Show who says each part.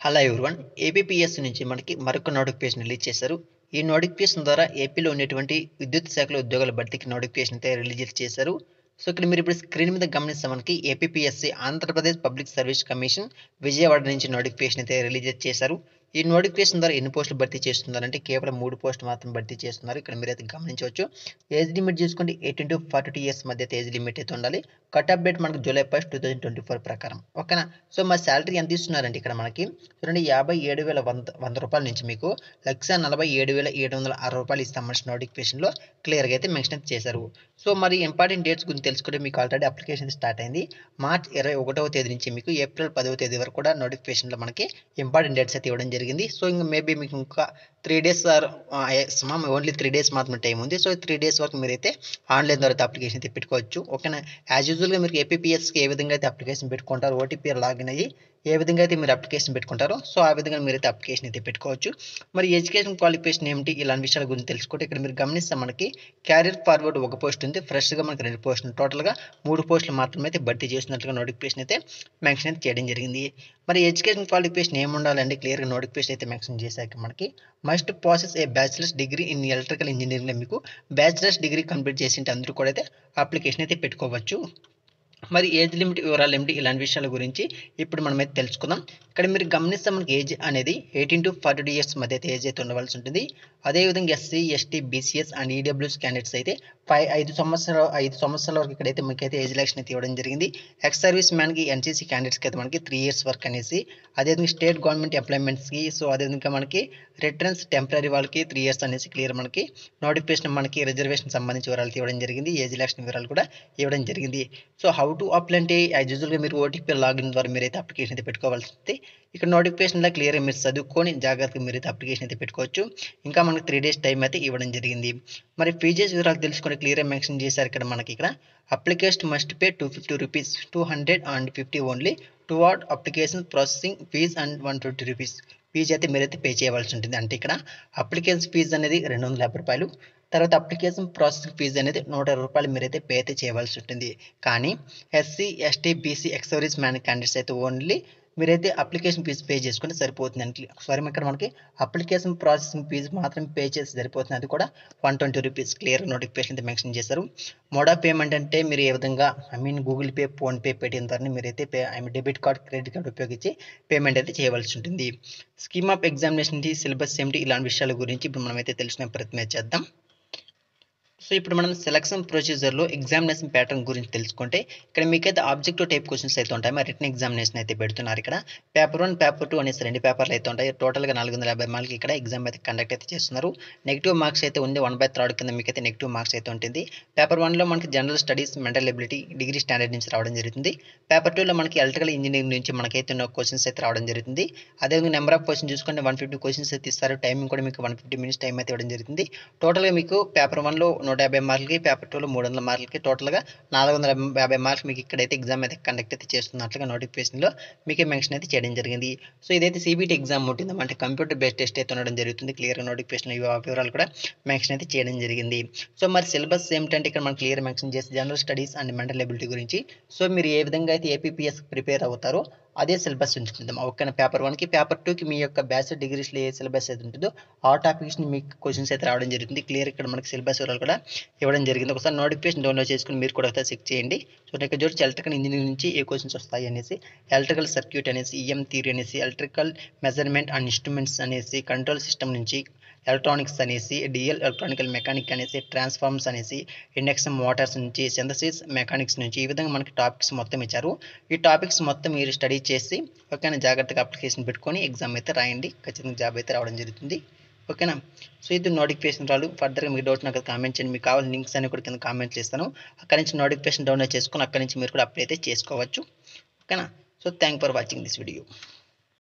Speaker 1: Hello everyone. APPSC నుంచి మనకి మరొక నోటిఫికేషన్ రిలీజ్ చేశారు. ఈ నోటిఫికేషన్ ద్వారా ఏపీలో ఉన్నటువంటి విద్యుత్ శాఖలో ఉద్యోగాల భర్తీకి నోటిఫికేషన్ అయితే రిలీజ్ చేశారు. సో ఇక్కడ మీరు ఇప్పుడు స్క్రీన్ మీద గమనిస్తే మనకి APPSC Andhra Pradesh public service commission Vijayawada నుంచి నోటిఫికేషన్ అయితే రిలీజ్ చేశారు. ఈ నోటిఫికేషన్ ద్వారా ఎన్ని పోస్టులు భర్తీ చేస్తున్నారంటే కేవలం 3 పోస్టులు మాత్రం భర్తీ చేస్తున్నారు. ఇక్కడ మీరైతే గమనించవచ్చు. ఏజ్ లిమిట్ చూసుకోండి 18 to 42 ఇయర్స్ మధ్య అయితే ఏజ్ లిమిట్ అయితే ఉండాలి. కట్ ఆఫ్ డేట్ మనకు జూలై 1, 2024 ప్రకారం. ఓకేనా. సో మా శాలరీ ఎంత ఇస్తున్నారంటే ఇక్కడ మనకి చూడండి 57,100 రూపాయల నుంచి మీకు 1,47,760 రూపాయలు ఇస్తామని నోటిఫికేషన్లో క్లియర్గా అయితే మెన్షన్ చేశారు. సో మరి ఇంపార్టెంట్ డేట్స్ గురించి తెలుసుకుంటే మీకు ఆల్రెడీ అప్లికేషన్ స్టార్ట్ అయింది. మార్చ్ 21వ తేదీ నుంచి మీకు ఏప్రిల్ 10వ తేదీ వరకు కూడా నోటిఫికేషన్లో మనకి ఇంపార్టెంట్ డేట్స్ అయితే ఇవ్వడం జరిగింది. సో ఇంకా మేబీ మీకు ఇంకా 3 days ఆర్ ఓన్లీ 3 days మాత్రమే టైం ఉంది. సో 3 days వరకు మీరైతే ఆన్లైన్ ద్వారా అప్లికేషన్ అయితే పెట్టుకోవచ్చు. ఓకేనా. యాజ్ యూజువల్గా మీరు ఏపీపీఎస్కి ఏ విధంగా అయితే అప్లికేషన్ పెట్టుకుంటారో ఓటీపీ లాగిన్ అయ్యి ఏ విధంగా అయితే మీరు అప్లికేషన్ పెట్టుకుంటారో సో ఆ విధంగా మీరైతే అప్లికేషన్ అయితే పెట్టుకోవచ్చు. మరి ఎడ్యుకేషన్ క్వాలిఫికేషన్ ఏమిటి ఇలాంటి విషయాల గురించి తెలుసుకుంటే ఇక్కడ మీరు గమనిస్తే మనకి క్యారియర్ ఫార్వర్డ్ ఒక పోస్ట్ ఉంది. ఫ్రెష్గా మనకి 2 పోస్టులు, టోటల్గా 3 పోస్టులు మాత్రమే అయితే భర్తీ చేసినట్లుగా నోటిఫికేషన్ అయితే మెన్షన్ అయితే చేయడం జరిగింది. మరి ఎడ్యుకేషన్ క్వాలిఫికేషన్ ఏమి ఉండాలంటే క్లియర్గా నోటిఫికేషన్ అయితే మెన్షన్ చేశాక మనకి must process A bachelors degree in electrical ఇంజనీరింగ్లో మీకు బ్యాచిలర్స్ డిగ్రీ కంప్లీట్ చేసి అందరూ కూడా అయితే అప్లికేషన్ అయితే పెట్టుకోవచ్చు. మరి ఏజ్ లిమిట్ వివరాలు ఏమిటి ఇలాంటి విషయాల గురించి ఇప్పుడు మనమైతే తెలుసుకుందాం. ఇక్కడ మీరు గమనిస్తే మనకి ఏజ్ అనేది 18 to 42 ఇయర్స్ మధ్య అయితే ఏజ్ అయితే ఉండవలసి ఉంటుంది. అదేవిధంగా SC, ST, BCs and EWS candidates అయితే 5 సంవత్సరాల వరకు ఇక్కడైతే మీకైతే ఏజ్ రిలాక్షన్ అయితే ఇవ్వడం జరిగింది. ఎక్స్ సర్వీస్ మ్యాన్కి, ఎన్సీసీ క్యాండిడేట్స్కి అయితే మనకి 3 years వర్క్ అనేసి, అదేవిధంగా స్టేట్ గవర్నమెంట్ ఎంప్లాయ్మెంట్స్కి, సో అదేవిధంగా మనకి రిటర్న్స్ టెంపరీ వాళ్ళకి 3 years అనేసి క్లియర్ మనకి నోటిఫికేషన్ మనకి రిజర్వేషన్ సంబంధించి వివరాలు ఇవ్వడం జరిగింది. ఏజ్ రిలాక్షన్ వివరాలు కూడా ఇవ్వడం జరిగింది. సో హౌ టు అప్లై అంటే యాజ్ యూజువల్గా మీరు ఓటీపీ లాగిన్ ద్వారా మీరైతే అప్లికేషన్ అయితే పెట్టుకోవాల్సి ఉంది. ఇక్కడ నోటిఫికేషన్లో క్లియర్గా మీరు చదువుకొని జాగ్రత్తగా మీరైతే అప్లికేషన్ అయితే పెట్టుకోవచ్చు. ఇంకా మనకి 3 days టైం అయితే ఇవ్వడం జరిగింది. మరి ఫీజెస్ వివరాలు తెలుసుకొని క్లియర్గా మెన్షన్ చేశారు. ఇక్కడ మనకి ఇక్కడ application must pay 250 rupees, 250 only toward application processing fees and 120 rupees fee అయితే మీరైతే పే చేయవలసి ఉంటుంది. అంటే ఇక్కడ అప్లికేషన్ ఫీజు అనేది 250 రూపాయలు, తర్వాత అప్లికేషన్ ప్రాసెసింగ్ ఫీజు అనేది 120 రూపాయలు మీరైతే పే అయితే చేయవలసి ఉంటుంది. కానీ SC, ST, BC, ex service man candidates అయితే ఓన్లీ మీరైతే అప్లికేషన్ ఫీజు పే చేసుకుంటే సరిపోతుంది. అంటే సారీ ఇక్కడ మనకి అప్లికేషన్ ప్రాసెసింగ్ ఫీజు మాత్రం పే చేసి సరిపోతుంది. అది కూడా 120 రూపీస్ క్లియర్ నోటిఫికేషన్ అయితే మెన్షన్ చేశారు. మోడ్ ఆఫ్ పేమెంట్ అంటే మీరు ఏ విధంగా గూగుల్ పే, ఫోన్పే, పేటిఎం ద్వారా మీరైతే డెబిట్ కార్డ్, క్రెడిట్ కార్డ్ ఉపయోగించి పేమెంట్ అయితే చేయవలసి ఉంటుంది. స్కీమ్ ఆఫ్ ఎగ్జామినేషన్, సిలబస్ ఏమిటి ఇలాంటి విషయాల గురించి ఇప్పుడు మనమైతే తెలుసుకునే ప్రయత్నం చేద్దాం. సో ఇప్పుడు మనం సెలక్షన్ ప్రొసీజర్లో ఎగ్జామినేషన్ ప్యాటర్న్ గురించి తెలుసుకుంటే ఇక్కడ మీకైతే ఆబ్జెక్టివ్ టైప్ క్వశ్చన్స్ అయితే ఉంటాయి. మరి రిటన్ ఎగ్జామినేషన్ అయితే పెడుతున్నారు. ఇక్కడ పేపర్ 1, పేపర్ 2 అనేసి 2 పేపర్లు అయితే ఉంటాయి. టోటల్గా 450 మార్కులు ఇక్కడ ఎగ్జామ్ అయితే కండక్ట్ అయితే చేస్తున్నారు. నెగిటివ్ మార్క్స్ అయితే ఉంది. 1/3 కింద మీకైతే నెగిటివ్ మార్క్స్ అయితే ఉంటుంది. పేపర్ 1లో మనకి general studies, mental ability, degree standard నుంచి రావడం జరుగుతుంది. పేపర్ 2లో మనకి ఎలక్ట్రికల్ ఇంజనీరింగ్ నుంచి మనకైతే ఉన్న క్వశ్చన్స్ అయితే రావడం జరుగుతుంది. అదేవిధంగా నెంబర్ ఆఫ్ క్వశ్చన్స్ చూసుకుంటే 150 క్వశ్చన్స్ అయితే ఇస్తారు. టైమింగ్ కూడా మీకు 150 minutes టైం అయితే ఇవ్వడం జరుగుతుంది. టోటల్గా మీకు పేపర్ 1లో 150 మార్కులకి, పేపర్ 2లో 300 మార్కులకి, టోటల్గా 450 మార్క్స్ మీకు ఇక్కడైతే ఎగ్జామ్ అయితే కండక్ట్ అయితే చేస్తున్నట్లుగా నోటిఫికేషన్లో మీకే మెన్షన్ అయితే చేయడం జరిగింది. సో ఇదైతే సిబిటి ఎగ్జామ్ ఉంటుంది, అంటే కంప్యూటర్ బేస్డ్ టెస్ట్ అయితే ఉండడం జరుగుతుంది. క్లియర్గా నోటిఫికేషన్ వివరాలు కూడా మెన్షన్ అయితే చేయడం జరిగింది. సో మరి సిలబస్ ఏమిటంటే ఇక్కడ మనం క్లియర్ మెన్షన్ చేసి general studies and mental ability గురించి, సో మీరు ఏ విధంగా అయితే ఏపీపీఎస్ ప్రిపేర్ అవుతారో అదే సిలబస్ ఉంచుకుందాం. ఓకేనా. పేపర్ 1కి, పేపర్ 2కి మీ యొక్క బ్యాచిలర్ డిగ్రీస్లో ఏ సిలబస్ అయితే ఉంటుందో ఆ టాపిక్స్ని మీకు క్వశ్చన్స్ అయితే రావడం జరుగుతుంది. క్లియర్ ఇక్కడ మనకి సిలబస్ వివరాలు కూడా ఇవ్వడం జరిగింది. ఒకసారి నోటిఫికేషన్ డౌన్లోడ్ చేసుకుని మీరు కూడా ఒకసారి చెక్ చేయండి. సో ఇక్కడ చూసి ఎలక్ట్రికల్ ఇంజనీరింగ్ నుంచి ఏ క్వశ్చన్స్ వస్తాయి అనేసి, ఎలక్ట్రికల్ సర్క్యూట్ అనేసి, ఈఎం థియరీ అనేసి, ఎలక్ట్రికల్ మెజర్మెంట్ అండ్ ఇన్స్ట్రుమెంట్స్ అనేసి, కంట్రోల్ సిస్టమ్ నుంచి, ఎలక్ట్రానిక్స్ అనేసి, డిఎల్ ఎలక్ట్రానికల్ మెకానిక్ అనేసి, ట్రాన్స్ఫార్మర్స్ అనేసి, ఇండక్షన్ మోటార్స్ నుంచి, సింథసిస్ మెకానిక్స్ నుంచి, ఈ విధంగా మనకి టాపిక్స్ మొత్తం ఇచ్చారు. ఈ టాపిక్స్ మొత్తం మీరు స్టడీ చేసి ఓకేనా జాగ్రత్తగా అప్లికేషన్ పెట్టుకొని ఎగ్జామ్ అయితే రాయండి. ఖచ్చితంగా జాబ్ అయితే రావడం జరుగుతుంది. ఓకేనా. సో ఇది నోటిఫికేషన్ రాలు. ఫర్దర్గా మీకు డౌట్ నాకు కామెంట్ చేయండి. మీకు కావాల్సిన లింక్స్ అని కూడా కింద కామెంట్ చేస్తాను. అక్కడి నుంచి నోటిఫికేషన్ డౌన్లోడ్ చేసుకొని అక్కడి నుంచి మీరు కూడా అప్లై అయితే చేసుకోవచ్చు. ఓకేనా. So thank for watching this video.